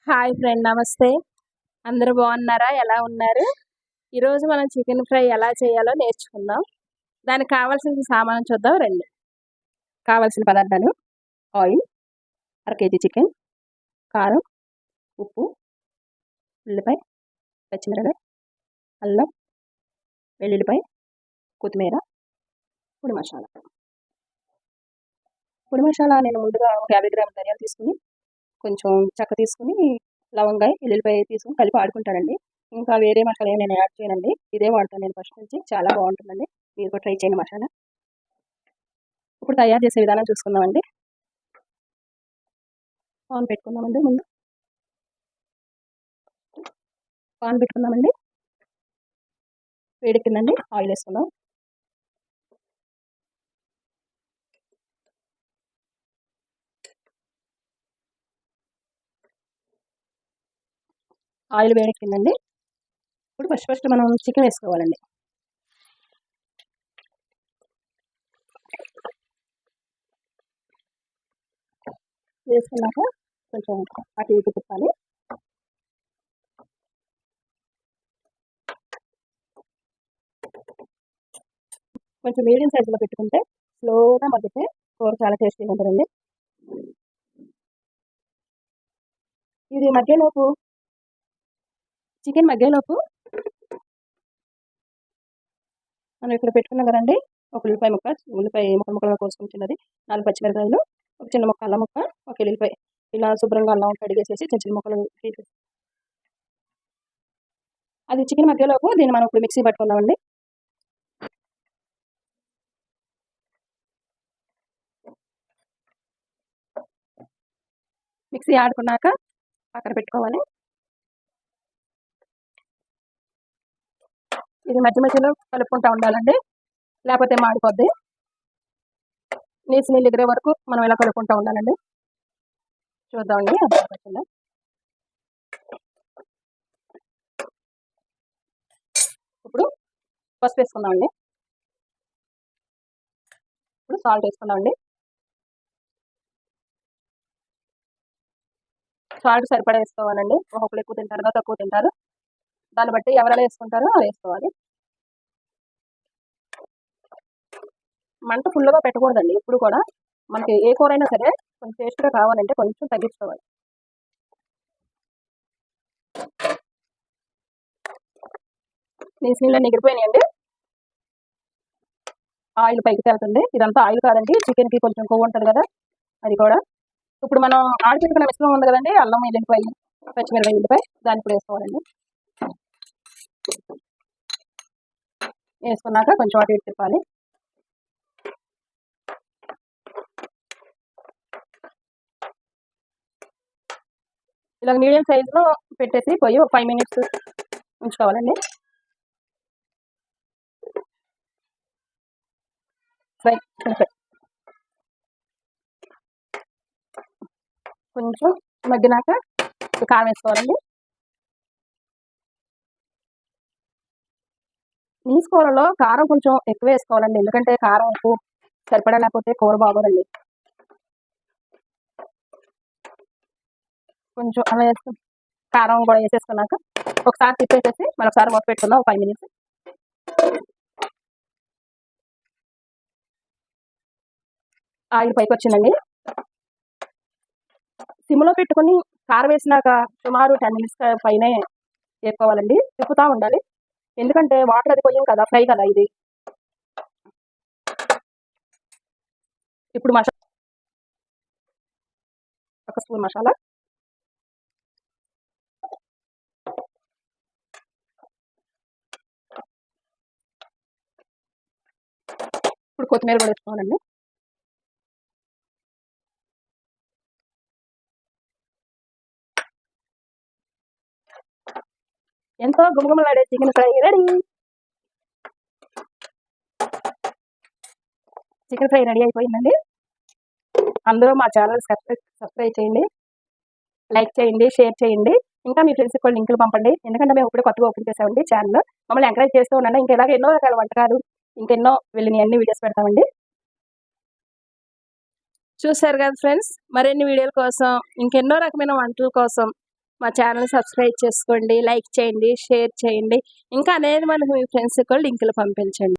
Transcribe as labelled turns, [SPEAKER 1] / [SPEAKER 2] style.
[SPEAKER 1] Hi friend, నమస్తే. అందరూ బాగున్నారా? ఎలా ఉన్నారు? ఈరోజు మనం చికెన్ ఫ్రై ఎలా చేయాలో నేర్చుకుందాం. దానికి కావాల్సిన సామాను చూద్దాం రండి. కావాల్సిన పదార్థాలు: ఆయిల్, అర కేజీ చికెన్, కారం, ఉప్పు, ఉల్లిపాయ, పచ్చిమిరపకాయ, అల్లం, వెల్లుల్లిపాయ, కొత్తిమీర, పొడి మసాలా. పొడి మసాలా నేను ముందుగా ఒక 50 గ్రాముల ధనియాలు తీసుకుని, కొంచెం చెక్క తీసుకుని, లవంగాయ, ఎల్లుల్లిపాయ తీసుకుని కలిపి ఆడుకుంటానండి. ఇంకా వేరే మసాలా నేను యాడ్ చేయనండి. ఇదే వాడతాను నేను ఫస్ట్ నుంచి. చాలా బాగుంటుందండి. మీరు కూడా ట్రై చేయండి మసాలా. ఇప్పుడు తయారు చేసే విధానం చూసుకుందామండి. పాన్ పెట్టుకుందామండి. ముందు పాన్ పెట్టుకుందామండి. వేడెక్కిందండి. ఆయిల్ వేసుకుందాం. ఆయిల్ వేడెక్కిందండి. ఇప్పుడు ఫస్ట్ మనం చికెన్ వేసుకోవాలండి. వేసుకున్నాక కొంచెం అటు ఇటు తిప్పాలి. కొంచెం మీడియం సైజులో పెట్టుకుంటే స్లోగా మగ్గితే కూర చాలా టేస్టీగా ఉంటుందండి. ఇది మగ్గేలోపు, చికెన్ మగ్గేలోపు మనం ఇక్కడ పెట్టుకున్నాం కదండి, ఒక ఉల్లిపాయ ముక్కలుగా కోసుకుని చిన్నది, 4 పచ్చిమిరపకాయలు, ఒక చిన్న ముక్క అల్లం ముక్క, ఒక ఎల్లిపాయ ఇలా శుభ్రంగా అల్లం కడిగేసేసి చిన్న చిన్న ముక్కలు తీసేసి, అది చికెన్ మధ్యలోపు దీన్ని మనం ఇప్పుడు మిక్సీ పట్టుకుందామండి. మిక్సీ ఆడుకున్నాక పక్కన పెట్టుకోవాలి. ఇది మధ్య మధ్యలో కలుపుకుంటూ ఉండాలండి, లేకపోతే మాడిపోద్ది. నీళ్ళు ఎగిరే వరకు మనం ఇలా కలుపుకుంటూ ఉండాలండి. చూద్దామండి వచ్చిందా. ఇప్పుడు పసుపు వేసుకుందామండి. ఇప్పుడు సాల్ట్ వేసుకుందామండి. సాల్ట్ సరిపడా వేసుకోవాలండి. ఒక్కొక్కరు ఎక్కువ తింటారు, తక్కువ తింటారు. దాన్ని బట్టి ఎవరైనా వేసుకుంటారో అది వేసుకోవాలి. మంట ఫుల్గా పెట్టకూడదండి. ఇప్పుడు కూడా మనకి ఏ కూర అయినా సరే కొంచెం టేస్ట్గా కావాలంటే కొంచెం తగ్గించుకోవాలి. నీళ్ళని ఎగిరిపోయినాయండి. ఆయిల్ పైకి తేలుతుంది. ఇదంతా ఆయిల్ కాదండి, చికెన్కి కొంచెం కొవ్వు ఉంటుంది కదా, అది కూడా. ఇప్పుడు మనం ఆడిపెట్టుకున్న మిశ్రమం ఉంది కదండి, అల్లం, ఎల్లిపాయ, పచ్చిమిరపకాయ, ఉల్లిపాయ, దాన్ని ఇప్పుడు వేసుకోవాలండి. వేసుకున్నాక కొంచెం అటు ఇటు తిప్పాలి. ఇలా మీడియం సైజులో పెట్టేసి పోయి ఒక 5 మినిట్స్ ఉంచుకోవాలండి. ఫ్రై కొంచెం మగ్గినాక కారం వేసుకోవాలండి. నీసు కూరలో కారం కొంచెం ఎక్కువ వేసుకోవాలండి, ఎందుకంటే కారం ఉప్పు సరిపడా లేకపోతే కూర బాగోదండి. కొంచెం అలా వేసుకుని కారం కూడా వేసేసుకున్నాక ఒకసారి తిప్పేసేసి మరొకసారి మూత పెట్టుకుందాం ఒక 5 మినిట్స్. ఆయిల్ పైకి వచ్చిందండి. సిమ్లో పెట్టుకుని కారం వేసినాక సుమారు 10 మినిట్స్ పైనే వేసుకోవాలండి. తిప్పుతూ ఉండాలి, ఎందుకంటే వాటర్ అది పోయాం కదా, ఫ్రై కదా ఇది. ఇప్పుడు మసాలా, ఒక స్పూన్ మసాలా, ఇప్పుడు కొత్తిమీర కూడా వేసుకోవాలండి. ఎంతో గుమగుమలాడే chicken fry ready. Chicken fry ready అయిపోయిందండి. అందరూ మా ఛానల్ సబ్స్క్రైబ్ చేయండి, లైక్ చేయండి, షేర్ చేయండి. ఇంకా మీ ఫ్రెండ్స్కి కూడా లింకులు పంపండి, ఎందుకంటే మేము ఇప్పుడు కొత్తగా ఓపెన్ చేసామండి ఛానల్. మమ్మల్ని ఎంకరేజ్ చేస్తూ ఉండండి. ఇంకా ఇలాగ ఎన్నో రకాల వంటకాలు, ఇంకెన్నో వెళ్ళిన అన్ని వీడియోస్ పెడతామండి. చూసారు కదా ఫ్రెండ్స్, మరిన్ని వీడియోల కోసం, ఇంకెన్నో రకమైన వంటల కోసం మా ఛానల్ సబ్స్క్రైబ్ చేసుకోండి, లైక్ చేయండి, షేర్ చేయండి. ఇంకా అనేది మనకు మీ ఫ్రెండ్స్కి కూడా లింకులు పంపించండి.